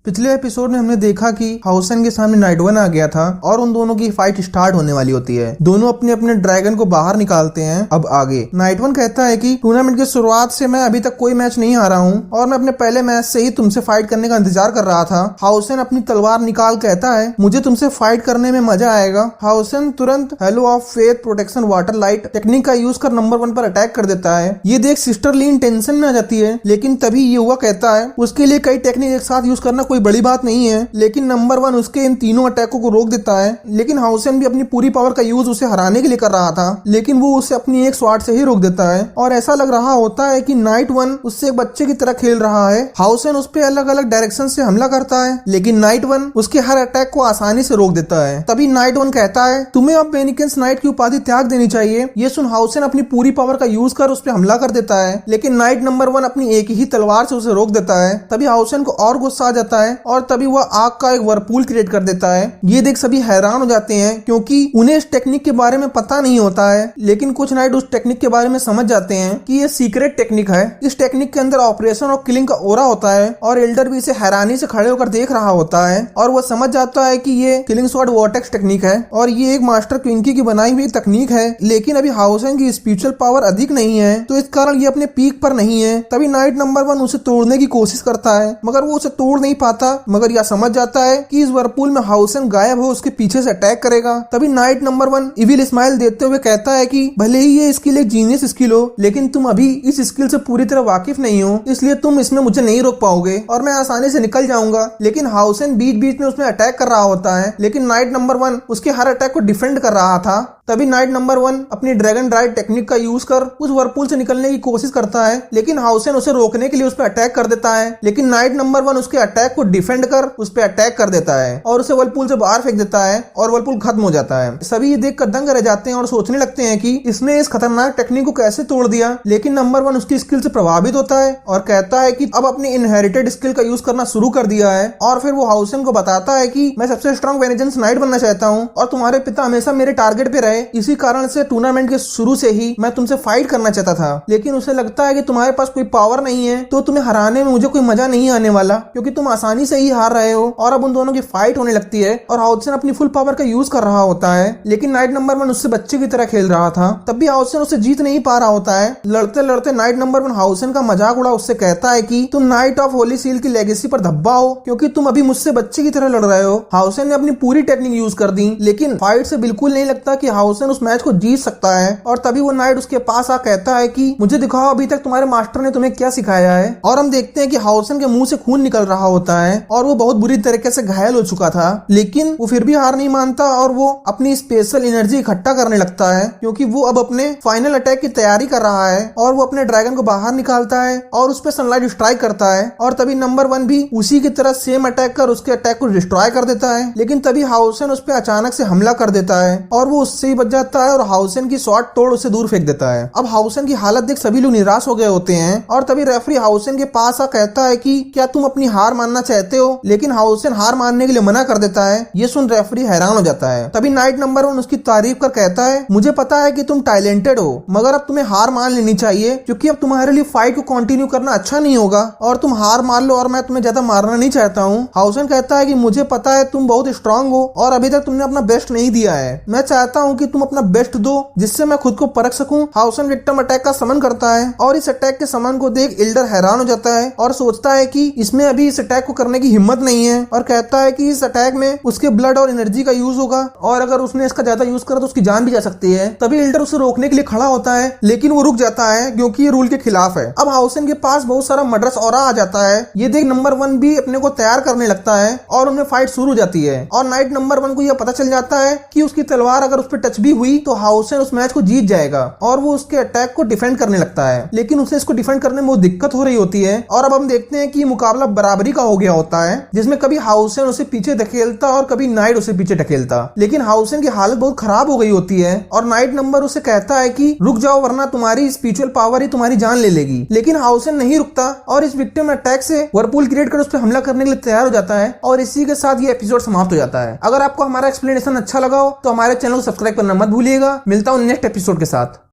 पिछले एपिसोड में हमने देखा कि हाउसन के सामने नाइट वन आ गया था और उन दोनों की फाइट स्टार्ट होने वाली होती है। दोनों अपने अपने ड्रैगन को बाहर निकालते हैं। अब आगे नाइट वन कहता है कि टूर्नामेंट की शुरुआत से मैं अभी तक कोई मैच नहीं हारा हूँ और मैं अपने पहले मैच से ही तुमसे फाइट करने का इंतजार कर रहा था। हाउसन अपनी तलवार निकाल कहता है मुझे तुमसे फाइट करने में मजा आएगा। हाउसन तुरंत hello of faith protection water light technique का यूज कर नंबर वन पर अटैक कर देता है। ये देख सिस्टर लीन टेंशन में आ जाती है, लेकिन तभी ये हुआ कहता है उसके लिए कई टेक्निक एक साथ यूज करना कोई बड़ी बात नहीं है, लेकिन नंबर वन उसके इन तीनों अटैकों को रोक देता है। लेकिन हाउसन भी अपनी पूरी पावर का यूज उसे हराने के लिए कर रहा था, लेकिन वो उसे अपनी एक स्वाट से ही रोक देता है और ऐसा लग रहा होता है कि नाइट वन उससे एक बच्चे की तरह खेल रहा है। हाउसन उस पर अलग अलग डायरेक्शन से हमला करता है, लेकिन नाइट वन उसके हर अटैक को आसानी से रोक देता है। तभी नाइट वन कहता है तुम्हें अब बेनिकेंस नाइट की उपाधि त्याग देनी चाहिए। ये सुन हाउसन अपनी पूरी पावर का यूज कर उस पर हमला कर देता है, लेकिन नाइट नंबर वन अपनी एक ही तलवार से उसे रोक देता है। तभी हाउसन को और गुस्सा आ जाता है और तभी वह आग का एक वर्लपूल क्रिएट कर देता है। ये देख सभी हैरान हो जाते हैं क्योंकि उन्हें इस टेक्निक के बारे में पता नहीं होता है, लेकिन कुछ नाइट उस टेक्निक के बारे में समझ जाते हैं कि ये सीक्रेट टेक्निक है। इस टेक्निक के अंदर ऑपरेशन और किलिंग का ओरा होता है और एल्डर भी इसे हैरानी से खड़े होकर देख रहा होता है और वह समझ जाता है कि ये किलिंग स्वॉर्ड वॉर्टेक्स टेक्निक है और ये एक मास्टर क्विंकी की बनाई हुई तकनीक है। लेकिन अभी हाउसन की स्पिरिचुअल पावर अधिक नहीं है, तो इस कारण ये अपने पीक पर नहीं है। तभी नाइट नंबर वन उसे तोड़ने की कोशिश करता है, मगर वो उसे तोड़ नहीं पाता। मगर यह समझ जाता है कि इस वर्लपूल में हाउसन गायब हो उसके पीछे से अटैक करेगा। तभी night number one evil smile देते हुए कहता है कि भले ही ये स्किल एक जीनियस स्किल हो, लेकिन तुम अभी इस स्किल से पूरी तरह वाकिफ नहीं हो, इसलिए तुम इसमें मुझे नहीं रोक पाओगे और मैं आसानी से निकल जाऊंगा। लेकिन हाउसन बीच बीच में उसमें अटैक कर रहा होता है, लेकिन नाइट नंबर वन उसके हर अटैक को डिफेंड कर रहा था। तभी नाइट नंबर वन अपनी ड्रैगन ड्राइव टेक्निक का यूज कर उस वर्लपूल से निकलने की कोशिश करता है, लेकिन हाउसन उसे रोकने के लिए उस पर अटैक कर देता है। लेकिन नाइट नंबर वन उसके अटैक को डिफेंड कर उस पर अटैक कर देता है और उसे वर्लपूल से बाहर फेंक देता है और वर्लपूल खत्म हो जाता है। सभी ये देखकर दंग रह जाते हैं और सोचने लगते हैं कि इसने इस खतरनाक टेक्निक को कैसे तोड़ दिया। लेकिन नंबर वन उसकी स्किल से प्रभावित होता है और कहता है कि अब अपनी इनहेरिटेड स्किल का यूज करना शुरू कर दिया है और फिर वो हाउसन को बताता है कि मैं सबसे स्ट्रॉन्ग वेनेजेंस नाइट बनना चाहता हूँ और तुम्हारे पिता हमेशा मेरे टारगेट पे रहे, इसी कारण से टूर्नामेंट के शुरू से ही मैं तुमसे फाइट करना चाहता था। लेकिन उसे लगता है कि तुम्हारे पास कोई पावर नहीं है, तो तुम्हें हराने में मुझे कोई मजा नहीं आने वाला, क्योंकि तुम आसानी से ही हार रहे हो। और अब उन दोनों की फाइट होने लगती है और हाउसन अपनी फुल पावर का यूज कर रहा होता है, लेकिन नाइट नंबर वन उससे बच्चे की तरह खेल रहा था। तब भी हाउसन उसे जीत नहीं पा रहा होता है। लड़ते लड़ते नाइट नंबर वन हाउसन का मजाक उड़ा उससे कहता है कि तुम नाइट ऑफ होली सील की लेगेसी पर धब्बा हो, क्योंकि तुम अभी मुझसे बच्चे की तरह लड़ रहे हो। हाउसन ने अपनी पूरी टेक्निक यूज कर दी, लेकिन फाइट से बिल्कुल नहीं लगता कि हाउसन उस मैच को जीत सकता है। और तभी वो नाइट उसके पास आ कहता है कि मुझे दिखाओ अभी तक तुम्हारे मास्टर ने तुम्हें क्या सिखाया है। और हम देखते हैं कि हाउसन के मुंह से खून निकल रहा होता है और वो बहुत बुरी तरीके से घायल हो चुका था, लेकिन वो फिर भी हार नहीं मानता और वो अपनी स्पेशल एनर्जी इकट्ठा करने लगता है, क्योंकि वो अब अपने फाइनल अटैक की तैयारी कर रहा है। और वो अपने ड्रैगन को बाहर निकालता है और उस पर सनलाइट स्ट्राइक करता है और तभी नंबर वन भी उसी की तरह सेम अटैक कर उसके अटैक को डिस्ट्रॉय कर देता है। लेकिन तभी हाउसन उस पर अचानक से हमला कर देता है और वो उससे ही बच जाता है और हाउसन की शॉट तोड़ उसे दूर फेंक देता है। अब हाउसन की हालत देख सभी लोग निराश हो गए होते हैं और तभी रेफरी हाउसन के पास आ कहता है कि क्या तुम अपनी हार मानना चाहते हो, लेकिन हाउसन हार मानने के लिए मना कर देता है। ये सुन रेफरी हैरान हो जाता है। तभी नाइट नंबर वन उसकी तारीफ कर कहता है मुझे पता है कि तुम टैलेंटेड हो, मगर अब तुम्हें हार मान लेनी चाहिए, क्योंकि अब तुम्हारे लिए फाइट को कंटिन्यू करना अच्छा नहीं होगा और तुम हार मान लो और मैं तुम्हें ज्यादा मारना नहीं चाहता हूँ। हाउसन कहता है कि मुझे पता है तुम बहुत स्ट्रांग हो और अभी तक तुमने अपना बेस्ट नहीं दिया है, मैं चाहता हूँ कि तुम अपना बेस्ट दो जिससे मैं खुद को परख सकूं। हाउसन विक्टिम अटैक का समन करता है और इस अटैक के समन को देख एल्डर हैरान हो जाता है और सोचता है कि इसमें अभी इस अटैक को करने की हिम्मत नहीं है और कहता है कि इस अटैक में उसके ब्लड और एनर्जी का यूज होगा और अगर उसने इसका ज्यादा यूज करा तो उसकी जान भी जा सकती है। तभी एल्डर उसे रोकने के लिए खड़ा होता है, लेकिन वो रुक जाता है क्योंकि ये रूल के खिलाफ है। अब हाउसन के पास बहुत सारा मर्डरस ऑरा आ जाता है। ये देख नंबर वन भी अपने को तैयार करने लगता है और उनमें फाइट शुरू हो जाती है और नाइट नंबर वन को यह पता चल जाता है कि उसकी तलवार अगर उस पर टच भी हुई तो हाउसन उस मैच को जीत जाएगा और वो उसके अटैक को डिफेंड करने लगता है। लेकिन उसे इसको डिफेंड करने में बहुत दिक्कत हो रही होती है और अब हम देखते हैं कि मुकाबला बराबरी का हो गया होता है, जिसमें कभी हाउसन उसे पीछे धकेलता और कभी नाइट उसे पीछे धकेलता। लेकिन हाउसन की हालत बहुत खराब हो गई होती है और नाइट नंबर उसे कहता है कि रुक जाओ वरना तुम्हारी स्पिरिचुअल पावर ही तुम्हारी जान ले लेगी। लेकिन हाउसन नहीं रुकता और इस विक्टिम अटैक से वर्लपूल क्रिएट कर उस पर हमला करने के लिए तैयार हो जाता है और इसी के साथ ये एपिसोड समाप्त हो जाता है। अगर आपको हमारा एक्सप्लेनेशन अच्छा लगा हो तो हमारे चैनल को सब्सक्राइब करना मत भूलिएगा। मिलता हूँ नेक्स्ट एपिसोड के साथ।